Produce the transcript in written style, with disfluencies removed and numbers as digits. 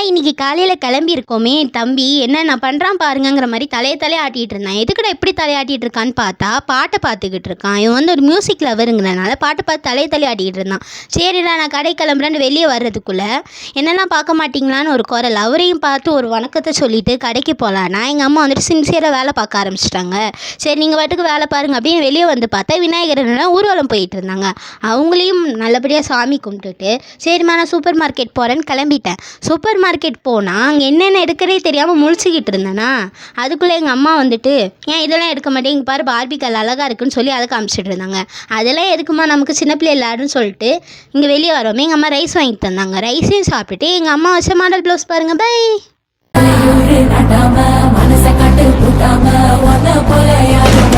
இன்னைக்கு காலையில் கிளம்பியிருக்கோமே தம்பி என்ன பண்ணுறான் பாருங்கங்கிற மாதிரி தலையை ஆட்டிகிட்டு இருந்தான். எதுக்குடா இப்படி தலையாட்டிகிட்டு இருக்கான்னு பார்த்தா பாட்டை பார்த்துக்கிட்டு இருக்கான். இவன் வந்து ஒரு மியூசிக் லவருங்கிறனால பாட்டை பார்த்து தலையை ஆட்டிக்கிட்டு இருந்தான். சரிடா நான் கடை கிளம்புறேன்னு வெளியே வர்றதுக்குள்ளே என்னெல்லாம் பார்க்க மாட்டிங்களான்னு ஒரு குரல். அவரையும் பார்த்து ஒரு வணக்கத்தை சொல்லிவிட்டு கடைக்கு போகலான்னா எங்கள் அம்மா வந்துட்டு சின்சியராக வேலை பார்க்க ஆரம்பிச்சிட்டாங்க. சரி நீங்கள் பாட்டுக்கு வேலை பாருங்கள் அப்படின்னு வெளியே வந்து பார்த்தா விநாயகர்னா ஊர்வலம் போயிட்டு இருந்தாங்க. அவங்களையும் நல்லபடியாக சாமி கும்பிட்டுட்டு சரிம்மா நான் சூப்பர் மார்க்கெட் போகிறேன்னு கிளம்பிட்டேன். சூப்பர் மார்க்கெட் போனால் அங்கே என்னென்ன எடுக்கிறதே தெரியாமல் முழிச்சிக்கிட்டு இருந்தேனா, அதுக்குள்ளே எங்கள் அம்மா வந்துட்டு ஏன் இதெல்லாம் எடுக்க மாட்டேன், இங்கே பாரு பார்பிகால் அழகாக இருக்குன்னு சொல்லி அதை காமிச்சிட்டு இருந்தாங்க. அதெல்லாம் எதுக்குமா நமக்கு சின்ன பிள்ளை எல்லாருன்னு சொல்லிட்டு இங்கே வெளியே வரோமே எங்கள் அம்மா ரைஸ் வாங்கி தந்தாங்க. ரைஸையும் சாப்பிட்டுட்டு எங்கள் அம்மா வச்ச மாடல் ப்ளவுஸ் பாருங்கள். பை மனசை கட்டு கூட்டாம போல யாரும்